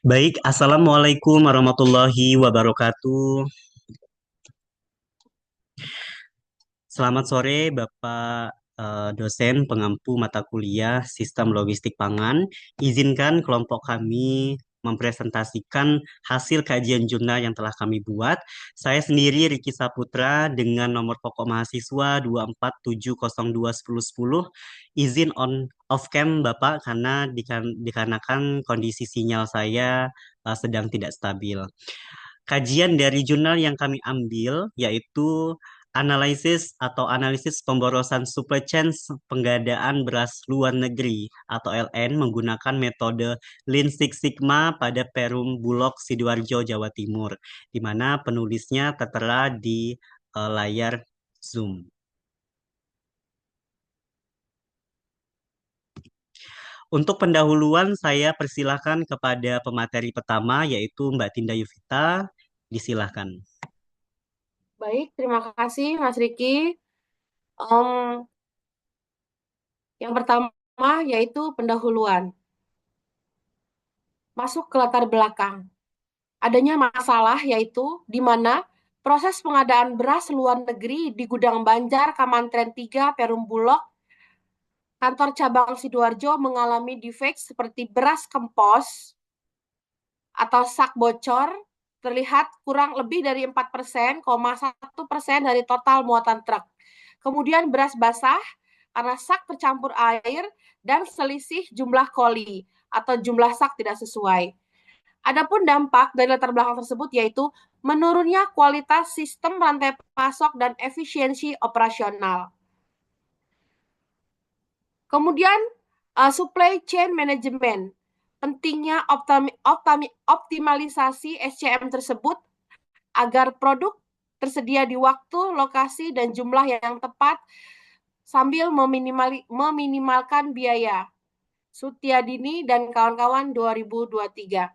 Baik, Assalamualaikum warahmatullahi wabarakatuh. Selamat sore, Bapak dosen pengampu mata kuliah Sistem Logistik Pangan. Izinkan kelompok kami mempresentasikan hasil kajian jurnal yang telah kami buat. Saya sendiri Riki Saputra dengan nomor pokok mahasiswa 247021010. Izin on off cam Bapak karena dikarenakan kondisi sinyal saya sedang tidak stabil. Kajian dari jurnal yang kami ambil yaitu analisis pemborosan supply chain pengadaan beras luar negeri atau LN menggunakan metode Lean Six Sigma pada Perum Bulog Sidoarjo Jawa Timur, di mana penulisnya tertera di layar Zoom. Untuk pendahuluan saya persilahkan kepada pemateri pertama yaitu Mbak Tinda Yuvita. Disilahkan. Baik, terima kasih Mas Riki. Em, yang pertama yaitu pendahuluan. Masuk ke latar belakang. Adanya masalah yaitu di mana proses pengadaan beras luar negeri di Gudang Banjar, Kemantren 3, Perum Bulog, kantor cabang Sidoarjo mengalami defect seperti beras kempos atau sak bocor, terlihat kurang lebih dari 4%,1% dari total muatan truk. Kemudian beras basah karena sak tercampur air dan selisih jumlah koli atau jumlah sak tidak sesuai. Adapun dampak dari latar belakang tersebut yaitu menurunnya kualitas sistem rantai pasok dan efisiensi operasional. Kemudian supply chain management. Pentingnya optimalisasi SCM tersebut agar produk tersedia di waktu, lokasi, dan jumlah yang tepat sambil meminimalkan biaya. Sutiadini dan kawan-kawan 2023.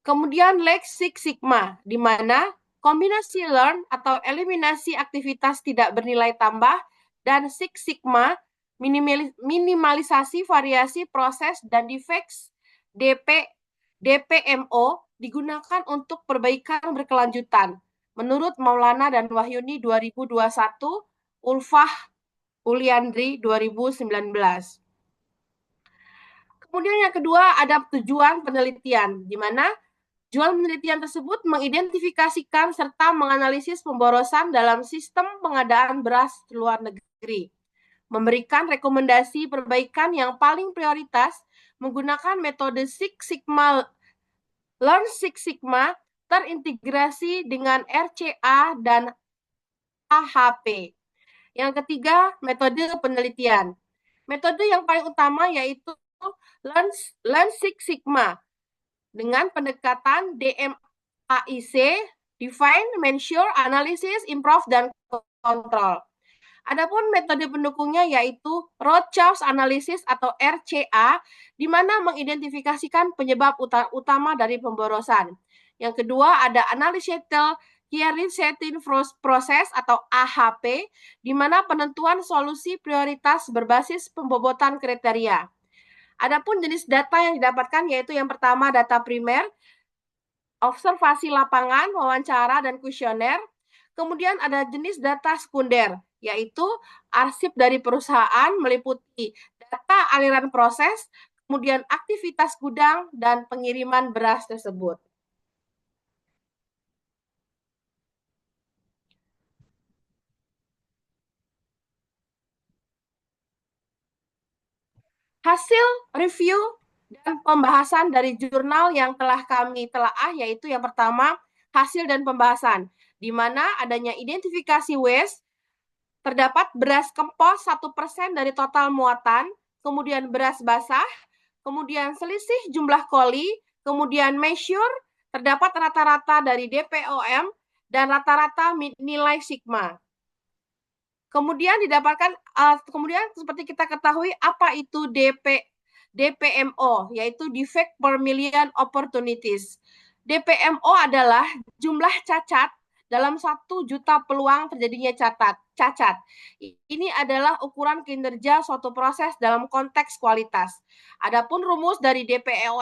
Kemudian Lex Six Sigma, di mana kombinasi learn atau eliminasi aktivitas tidak bernilai tambah dan Six Sigma minimalisasi variasi proses dan defects DPMO digunakan untuk perbaikan berkelanjutan. Menurut Maulana dan Wahyuni 2021, Ulfah Uliandri 2019. Kemudian yang kedua ada tujuan penelitian, di mana tujuan penelitian tersebut mengidentifikasikan serta menganalisis pemborosan dalam sistem pengadaan beras luar negeri, memberikan rekomendasi perbaikan yang paling prioritas menggunakan metode Six Sigma, Learn Six Sigma terintegrasi dengan RCA dan AHP. Yang ketiga, metode penelitian. Metode yang paling utama yaitu Learn Six Sigma dengan pendekatan DMAIC, Define, Measure, Analysis, Improve, dan Control. Adapun metode pendukungnya yaitu Root Cause Analysis atau RCA, di mana mengidentifikasikan penyebab utama dari pemborosan. Yang kedua ada Analytical Hierarchy Setting Process atau AHP, di mana penentuan solusi prioritas berbasis pembobotan kriteria. Adapun jenis data yang didapatkan yaitu yang pertama data primer, observasi lapangan, wawancara, dan kuesioner. Kemudian ada jenis data sekunder, yaitu arsip dari perusahaan meliputi data aliran proses, kemudian aktivitas gudang, dan pengiriman beras tersebut. Hasil review dan pembahasan dari jurnal yang telah kami telaah yaitu yang pertama hasil dan pembahasan, di mana adanya identifikasi waste, terdapat beras kempos 1% dari total muatan, kemudian beras basah, kemudian selisih jumlah koli, kemudian measure, terdapat rata-rata dari DPOM, dan rata-rata nilai sigma. Kemudian didapatkan, kemudian seperti kita ketahui apa itu DPMO, yaitu Defect per Million Opportunities. DPMO adalah jumlah cacat dalam 1 juta peluang terjadinya cacat. Ini adalah ukuran kinerja suatu proses dalam konteks kualitas. Adapun rumus dari DPMO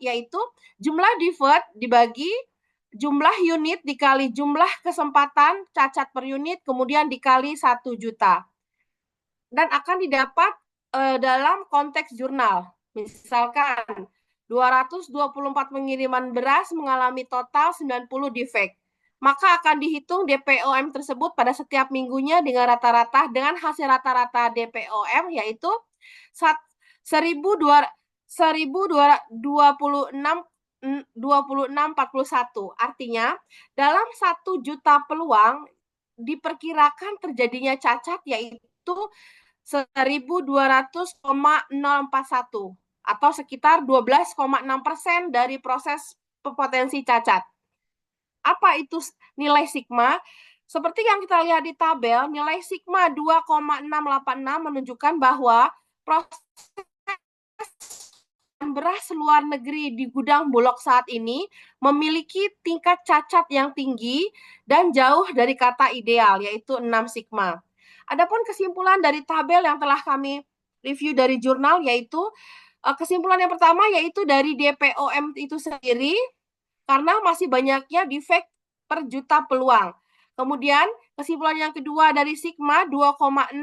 yaitu jumlah divert dibagi jumlah unit dikali jumlah kesempatan cacat per unit, kemudian dikali 1 juta. Dan akan didapat dalam konteks jurnal. Misalkan 224 pengiriman beras mengalami total 90 defect. Maka akan dihitung DPOM tersebut pada setiap minggunya dengan rata-rata dengan hasil rata-rata DPOM yaitu 1.226,41. Artinya, dalam 1 juta peluang diperkirakan terjadinya cacat yaitu 1.200,041 atau sekitar 12,6% dari proses potensi cacat. Apa itu nilai sigma? Seperti yang kita lihat di tabel, nilai sigma 2,686 menunjukkan bahwa proses beras luar negeri di gudang Bulog saat ini memiliki tingkat cacat yang tinggi dan jauh dari kata ideal, yaitu 6 sigma. Adapun kesimpulan dari tabel yang telah kami review dari jurnal, yaitu kesimpulan yang pertama yaitu dari DPOM itu sendiri, karena masih banyaknya defect per juta peluang. Kemudian kesimpulan yang kedua dari sigma 2,686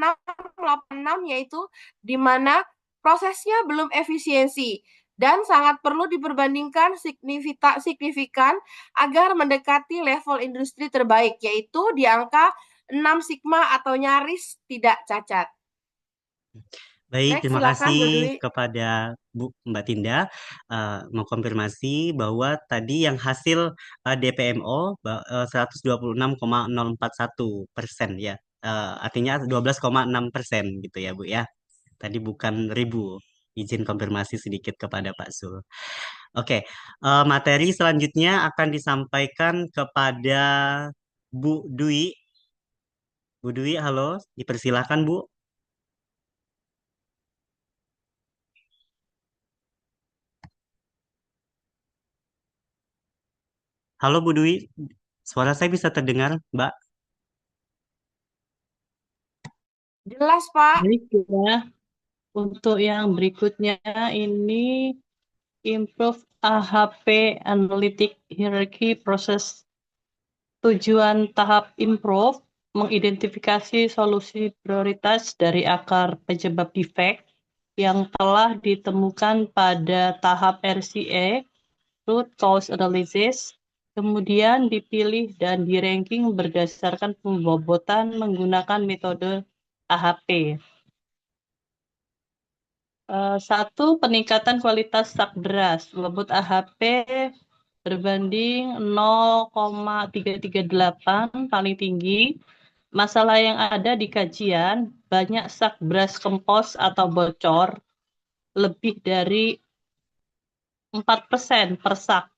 yaitu di mana prosesnya belum efisiensi dan sangat perlu diperbandingkan signifikan agar mendekati level industri terbaik yaitu di angka 6 sigma atau nyaris tidak cacat. Baik, Next, terima silakan Bu kasih Dwi. kepada Mbak Tinda. Mengkonfirmasi bahwa tadi yang hasil DPMO 126,041% ya. Artinya 12,6% gitu ya Bu ya. Tadi bukan ribu. Izin konfirmasi sedikit kepada Pak Sul. Oke, materi selanjutnya akan disampaikan kepada Bu Dwi. Bu Dwi, halo, dipersilahkan Bu. Halo Bu Dwi, suara saya bisa terdengar, Mbak? Jelas, Pak. Baik ya, untuk yang berikutnya ini improve AHP Analytic Hierarchy Process. Tujuan tahap improve mengidentifikasi solusi prioritas dari akar penyebab defect yang telah ditemukan pada tahap RCA, Root Cause Analysis, kemudian dipilih dan di-ranking berdasarkan pembobotan menggunakan metode AHP. Satu, peningkatan kualitas stak beras. Bobot AHP berbanding 0,338 paling tinggi. Masalah yang ada di kajian, banyak sak beras kempos atau bocor lebih dari 4% per sak.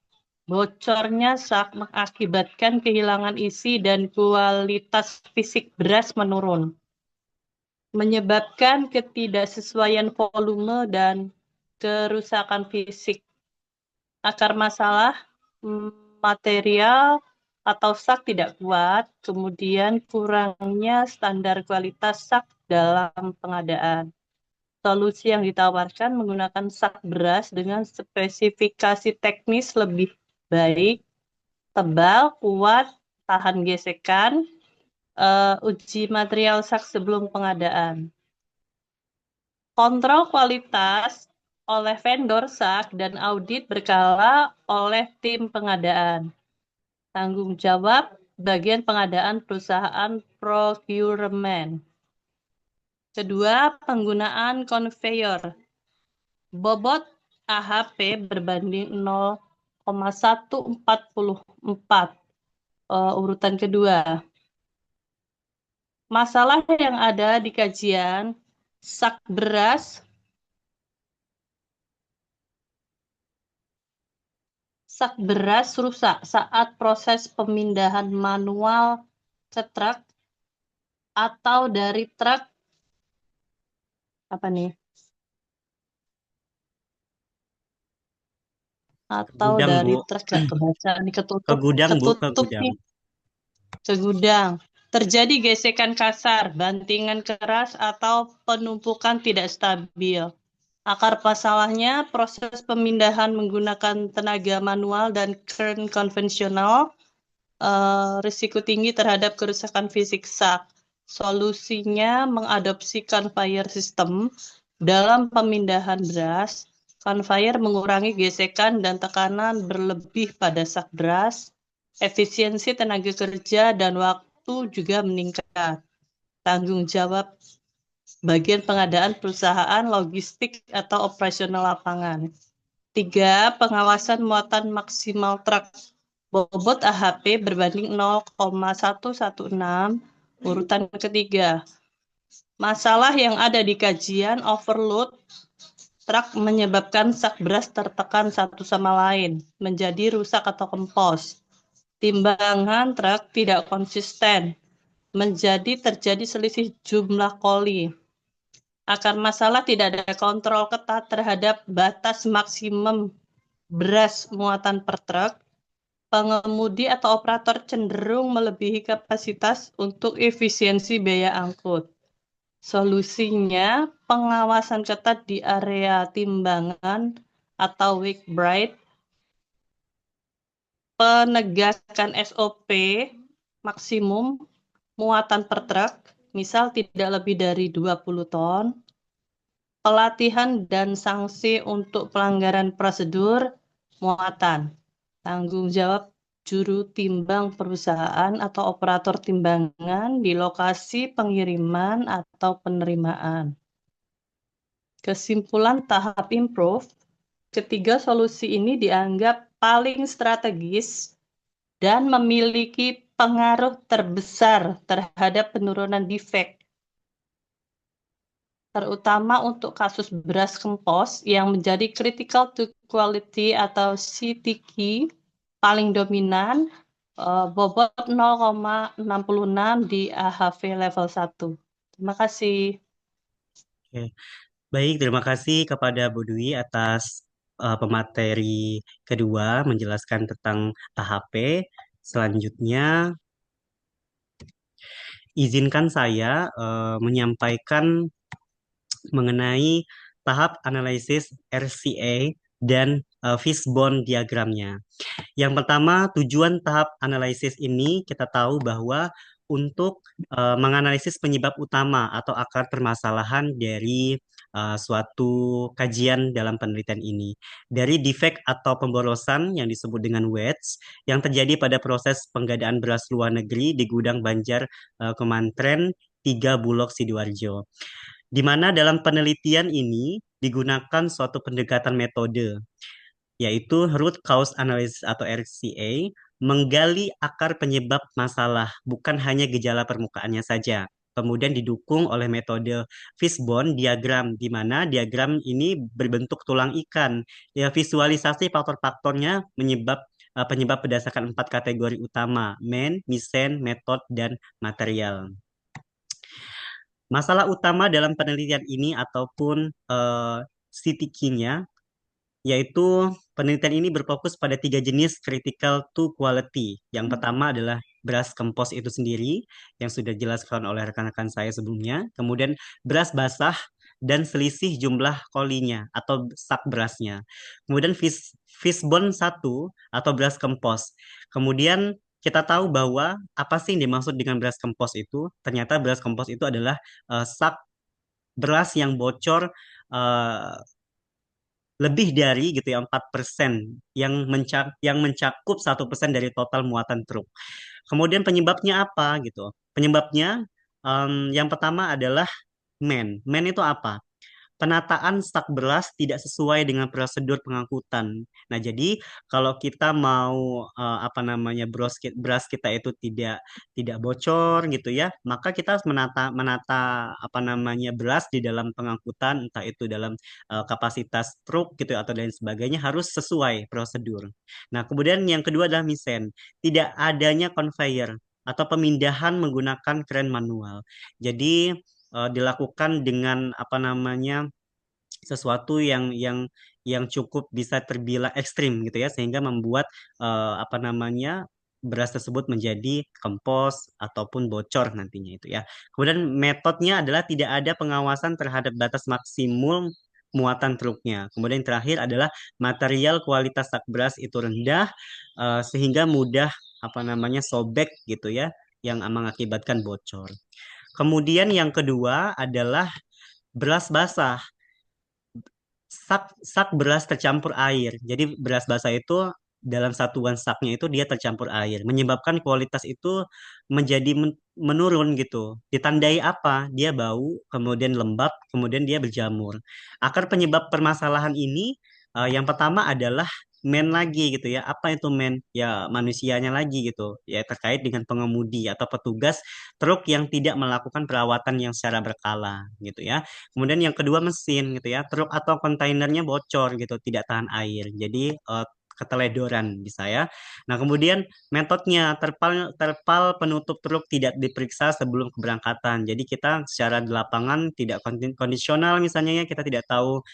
Bocornya sak mengakibatkan kehilangan isi dan kualitas fisik beras menurun, menyebabkan ketidaksesuaian volume dan kerusakan fisik. Akar masalah, material atau sak tidak kuat, kemudian kurangnya standar kualitas sak dalam pengadaan. Solusi yang ditawarkan menggunakan sak beras dengan spesifikasi teknis lebih baik, tebal, kuat, tahan gesekan, uji material sak sebelum pengadaan. Kontrol kualitas oleh vendor sak dan audit berkala oleh tim pengadaan. Tanggung jawab bagian pengadaan perusahaan procurement. Kedua, penggunaan conveyor. Bobot AHP berbanding 0,144. Urutan kedua. Masalah yang ada di kajian, sak beras rusak saat proses pemindahan manual ke truk atau dari truk Ke atau gudang, dari Bu. truk gak kebaca nih Ke ketutup gudang, Bu, ke ketutup gudang. nih ke gudang. Terjadi gesekan kasar, bantingan keras atau penumpukan tidak stabil. Akar masalahnya proses pemindahan menggunakan tenaga manual dan current konvensional, risiko tinggi terhadap kerusakan fisik sak. Solusinya mengadopsi conveyor system dalam pemindahan beras. Conveyor mengurangi gesekan dan tekanan berlebih pada sak beras. Efisiensi tenaga kerja dan waktu juga meningkat. Tanggung jawab bagian pengadaan perusahaan, logistik, atau operasional lapangan. 3. Pengawasan muatan maksimal truk. Bobot AHP berbanding 0,116, urutan ketiga. Masalah yang ada di kajian overload truk menyebabkan sak beras tertekan satu sama lain, menjadi rusak atau kempos. Timbangan truk tidak konsisten, menjadi terjadi selisih jumlah koli. Akar masalah tidak ada kontrol ketat terhadap batas maksimum beras muatan per truk. Pengemudi atau operator cenderung melebihi kapasitas untuk efisiensi biaya angkut. Solusinya, pengawasan ketat di area timbangan atau weight bright, penegakan SOP maksimum muatan per truk, misal tidak lebih dari 20 ton, pelatihan dan sanksi untuk pelanggaran prosedur muatan. Tanggung jawab juru timbang perusahaan atau operator timbangan di lokasi pengiriman atau penerimaan. Kesimpulan tahap improve, ketiga solusi ini dianggap paling strategis dan memiliki pengaruh terbesar terhadap penurunan defek, terutama untuk kasus beras kempos yang menjadi critical to quality atau CTQ paling dominan, bobot 0,66 di AHV level 1. Terima kasih. Oke. Baik, terima kasih kepada Bu Dwi atas pemateri kedua menjelaskan tentang AHP. Selanjutnya, izinkan saya menyampaikan mengenai tahap analisis RCA dan fishbone diagramnya. Yang pertama, tujuan tahap analisis ini kita tahu bahwa untuk menganalisis penyebab utama atau akar permasalahan dari suatu kajian dalam penelitian ini. Dari defek atau pemborosan yang disebut dengan WETS yang terjadi pada proses penggadaan beras luar negeri di gudang Banjar Kemantren 3 Bulog Sidoarjo. Di mana dalam penelitian ini digunakan suatu pendekatan metode yaitu root cause analysis atau RCA, menggali akar penyebab masalah, bukan hanya gejala permukaannya saja. Kemudian didukung oleh metode fishbone diagram, di mana diagram ini berbentuk tulang ikan. Ya, visualisasi faktor-faktornya penyebab berdasarkan 4 kategori utama, man, misen, metode, dan material. Masalah utama dalam penelitian ini ataupun CTQ-nya yaitu penelitian ini berfokus pada 3 jenis critical to quality. Yang pertama adalah beras kempos itu sendiri, yang sudah dijelaskan oleh rekan-rekan saya sebelumnya. Kemudian beras basah dan selisih jumlah kolinya atau sak berasnya. Kemudian fishbone 1 atau beras kempos. Kemudian kita tahu bahwa apa sih yang dimaksud dengan beras kempos itu? Ternyata beras kempos itu adalah sak beras yang bocor eh, lebih dari gitu ya 4% yang mencakup 1% dari total muatan truk. Kemudian penyebabnya apa gitu? Penyebabnya yang pertama adalah men. Men itu apa? Penataan stak beras tidak sesuai dengan prosedur pengangkutan. Nah, jadi kalau kita mau apa namanya beras kita itu tidak bocor gitu ya, maka kita harus menata menata apa namanya beras di dalam pengangkutan, entah itu dalam kapasitas truk gitu ya, atau lain sebagainya harus sesuai prosedur. Nah, kemudian yang kedua adalah misen, tidak adanya conveyor atau pemindahan menggunakan kren manual. Jadi dilakukan dengan apa namanya sesuatu yang yang cukup bisa terbilang ekstrim gitu ya, sehingga membuat apa namanya beras tersebut menjadi kempos ataupun bocor nantinya itu ya. Kemudian metodenya adalah tidak ada pengawasan terhadap batas maksimum muatan truknya. Kemudian yang terakhir adalah material kualitas sak beras itu rendah sehingga mudah apa namanya sobek gitu ya, yang mengakibatkan bocor. Kemudian yang kedua adalah beras basah. Sak beras tercampur air. Jadi beras basah itu dalam satuan saknya itu dia tercampur air, menyebabkan kualitas itu menjadi menurun gitu. Ditandai apa? Dia bau, kemudian lembab, kemudian dia berjamur. Akar penyebab permasalahan ini yang pertama adalah men lagi gitu ya. Apa itu men? Ya manusianya lagi gitu. Ya terkait dengan pengemudi atau petugas truk yang tidak melakukan perawatan yang secara berkala gitu ya. Kemudian yang kedua mesin gitu ya, truk atau kontainernya bocor gitu, tidak tahan air. Jadi keteledoran bisa ya. Nah, kemudian metodenya terpal penutup truk tidak diperiksa sebelum keberangkatan. Jadi kita secara di lapangan tidak kondisional misalnya ya, kita tidak tahu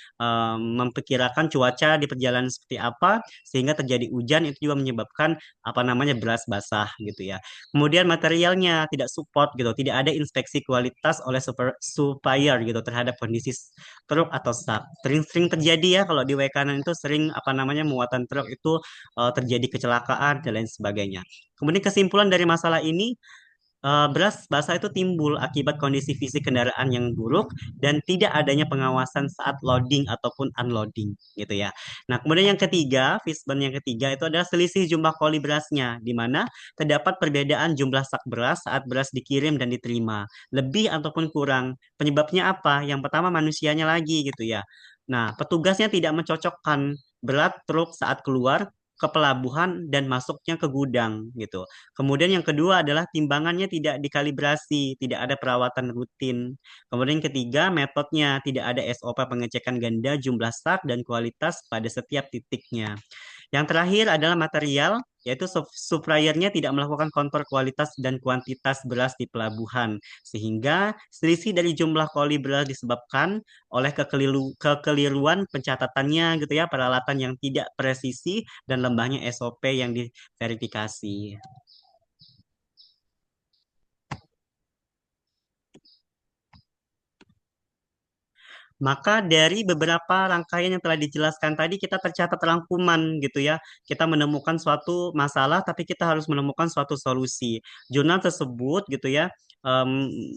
memperkirakan cuaca di perjalanan seperti apa sehingga terjadi hujan itu juga menyebabkan apa namanya beras basah gitu ya. Kemudian materialnya tidak support gitu, tidak ada inspeksi kualitas oleh supplier gitu terhadap kondisi truk atau sak. Sering-sering terjadi ya kalau di kanan itu sering apa namanya muatan truk itu terjadi kecelakaan dan lain sebagainya. Kemudian kesimpulan dari masalah ini beras basah itu timbul akibat kondisi fisik kendaraan yang buruk dan tidak adanya pengawasan saat loading ataupun unloading gitu ya. Nah, kemudian yang ketiga, fishbone yang ketiga itu adalah selisih jumlah koli berasnya di mana terdapat perbedaan jumlah sak beras saat beras dikirim dan diterima, lebih ataupun kurang. Penyebabnya apa? Yang pertama manusianya lagi gitu ya. Nah, petugasnya tidak mencocokkan berat truk saat keluar ke pelabuhan dan masuknya ke gudang gitu. Kemudian yang kedua adalah timbangannya tidak dikalibrasi, tidak ada perawatan rutin. Kemudian yang ketiga, metodenya tidak ada SOP pengecekan ganda jumlah sak dan kualitas pada setiap titiknya. Yang terakhir adalah material, yaitu suppliernya tidak melakukan kontrol kualitas dan kuantitas beras di pelabuhan, sehingga selisih dari jumlah koli beras disebabkan oleh kekeliruan pencatatannya gitu ya, peralatan yang tidak presisi dan lembahnya SOP yang diverifikasi. Maka dari beberapa rangkaian yang telah dijelaskan tadi kita tercatat rangkuman gitu ya. Kita menemukan suatu masalah tapi kita harus menemukan suatu solusi. Jurnal tersebut gitu ya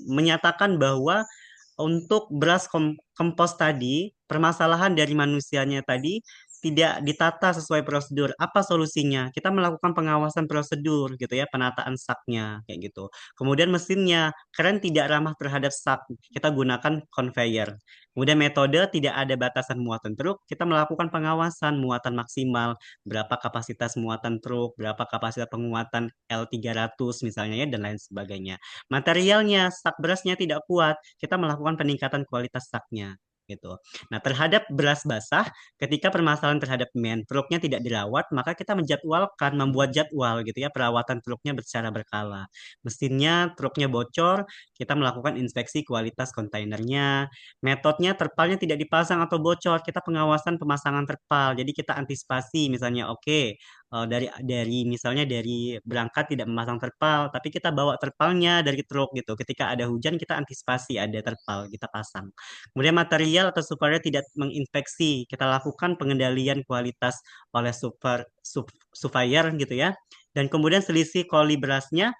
menyatakan bahwa untuk beras kompos tadi, permasalahan dari manusianya tadi tidak ditata sesuai prosedur. Apa solusinya? Kita melakukan pengawasan prosedur gitu ya, penataan saknya kayak gitu. Kemudian mesinnya, keren tidak ramah terhadap sak. Kita gunakan conveyor. Kemudian metode tidak ada batasan muatan truk, kita melakukan pengawasan muatan maksimal, berapa kapasitas muatan truk, berapa kapasitas penguatan L300 misalnya ya, dan lain sebagainya. Materialnya, sak berasnya tidak kuat, kita melakukan peningkatan kualitas saknya gitu. Nah, terhadap beras basah, ketika permasalahan terhadap truknya tidak dirawat, maka kita menjadwalkan, membuat jadwal gitu ya, perawatan truknya secara berkala. Mesinnya, truknya bocor, kita melakukan inspeksi kualitas kontainernya. Metodenya terpalnya tidak dipasang atau bocor, kita pengawasan pemasangan terpal. Jadi kita antisipasi misalnya, oke, dari misalnya dari berangkat tidak memasang terpal, tapi kita bawa terpalnya dari truk gitu. Ketika ada hujan kita antisipasi ada terpal kita pasang. Kemudian material atau supplier tidak menginspeksi, kita lakukan pengendalian kualitas oleh supplier gitu ya. Dan kemudian selisih koli berasnya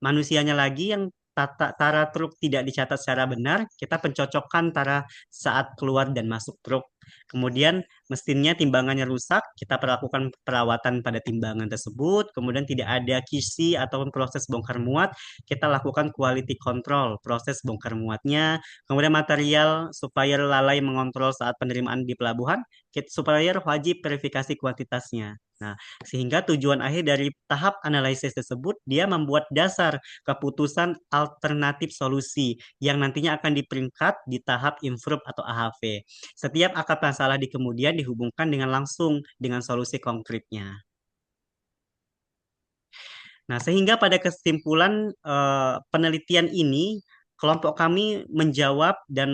manusianya lagi yang tara truk tidak dicatat secara benar, kita pencocokkan tara saat keluar dan masuk truk. Kemudian mesinnya timbangannya rusak, kita perlakukan perawatan pada timbangan tersebut. Kemudian tidak ada QC ataupun proses bongkar muat, kita lakukan quality control, proses bongkar muatnya. Kemudian material supplier lalai mengontrol saat penerimaan di pelabuhan, supplier wajib verifikasi kuantitasnya. Nah, sehingga tujuan akhir dari tahap analisis tersebut, dia membuat dasar keputusan alternatif solusi yang nantinya akan diperingkat di tahap improve atau AHV. Setiap akar masalah di kemudian dihubungkan dengan langsung dengan solusi konkretnya. Nah, sehingga pada kesimpulan penelitian ini kelompok kami menjawab dan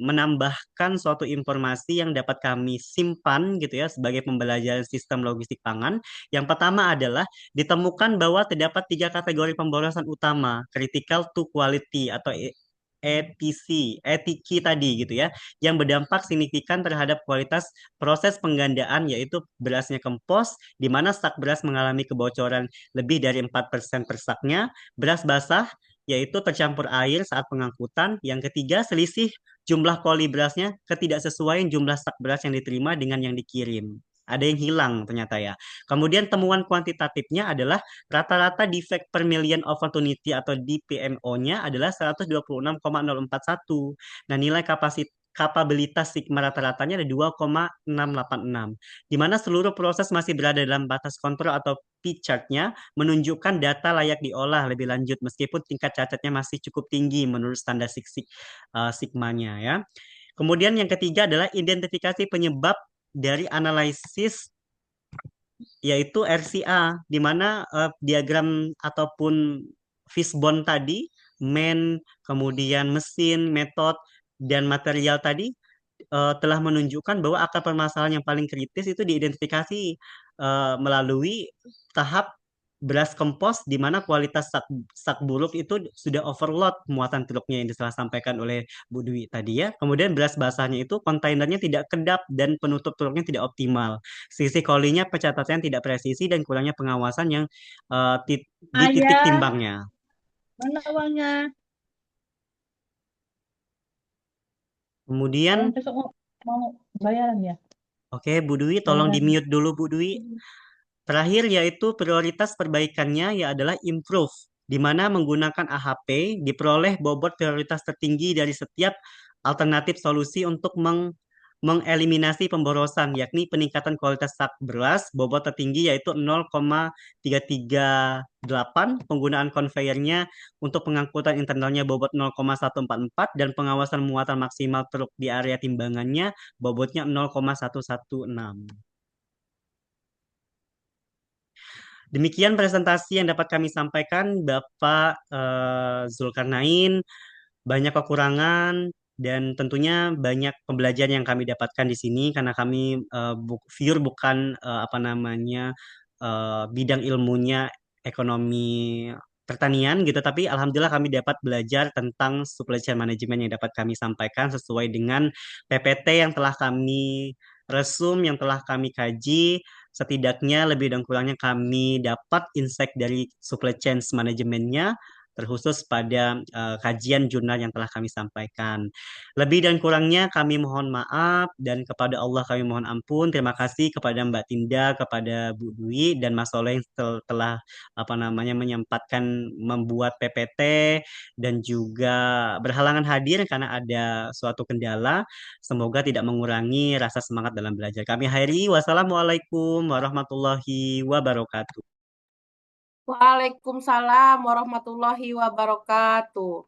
menambahkan suatu informasi yang dapat kami simpan gitu ya sebagai pembelajaran sistem logistik pangan. Yang pertama adalah ditemukan bahwa terdapat tiga kategori pemborosan utama, critical to quality atau ETC tadi gitu ya, yang berdampak signifikan terhadap kualitas proses penggandaan yaitu berasnya kempos, di mana stak beras mengalami kebocoran lebih dari 4% per saknya, beras basah yaitu tercampur air saat pengangkutan. Yang ketiga, selisih jumlah koli berasnya ketidaksesuaian jumlah stak beras yang diterima dengan yang dikirim. Ada yang hilang ternyata ya. Kemudian temuan kuantitatifnya adalah rata-rata defect per million opportunity atau DPMO-nya adalah 126,041. Nah, nilai kapabilitas sigma rata-ratanya ada 2,686, di mana seluruh proses masih berada dalam batas kontrol atau P-chart-nya menunjukkan data layak diolah lebih lanjut meskipun tingkat cacatnya masih cukup tinggi menurut standar sigmanya ya. Kemudian yang ketiga adalah identifikasi penyebab dari analisis yaitu RCA, di mana diagram ataupun fishbone tadi, main, kemudian mesin, metode, dan material tadi telah menunjukkan bahwa akar permasalahan yang paling kritis itu diidentifikasi melalui tahap beras kempos di mana kualitas sak buruk itu sudah overload muatan truknya yang telah sampaikan oleh Bu Dwi tadi ya. Kemudian beras basahnya itu kontainernya tidak kedap dan penutup truknya tidak optimal. Sisi kolinya pencatatan tidak presisi dan kurangnya pengawasan yang di titik Ayah, timbangnya. mana uangnya? Ayah Kemudian, besok mau bayaran ya? oke Bu Dwi, tolong di Bayaran. mute dulu Bu Dwi. Terakhir yaitu prioritas perbaikannya ya adalah improve, di mana menggunakan AHP diperoleh bobot prioritas tertinggi dari setiap alternatif solusi untuk mengeliminasi pemborosan, yakni peningkatan kualitas sak beras, bobot tertinggi yaitu 0,338, penggunaan konveyernya untuk pengangkutan internalnya bobot 0,144, dan pengawasan muatan maksimal truk di area timbangannya bobotnya 0,116. Demikian presentasi yang dapat kami sampaikan, Bapak Zulkarnain. Banyak kekurangan dan tentunya banyak pembelajaran yang kami dapatkan di sini karena kami pure bukan apa namanya bidang ilmunya ekonomi pertanian gitu, tapi alhamdulillah kami dapat belajar tentang supply chain management yang dapat kami sampaikan sesuai dengan PPT yang telah kami resum, yang telah kami kaji. Setidaknya lebih dan kurangnya kami dapat insight dari supply chain manajemennya terkhusus pada kajian jurnal yang telah kami sampaikan. Lebih dan kurangnya kami mohon maaf dan kepada Allah kami mohon ampun. Terima kasih kepada Mbak Tinda, kepada Bu Dwi dan Mas Soleh yang telah apa namanya menyempatkan membuat PPT dan juga berhalangan hadir karena ada suatu kendala. Semoga tidak mengurangi rasa semangat dalam belajar. Kami akhiri. Wassalamualaikum warahmatullahi wabarakatuh. Waalaikumsalam warahmatullahi wabarakatuh.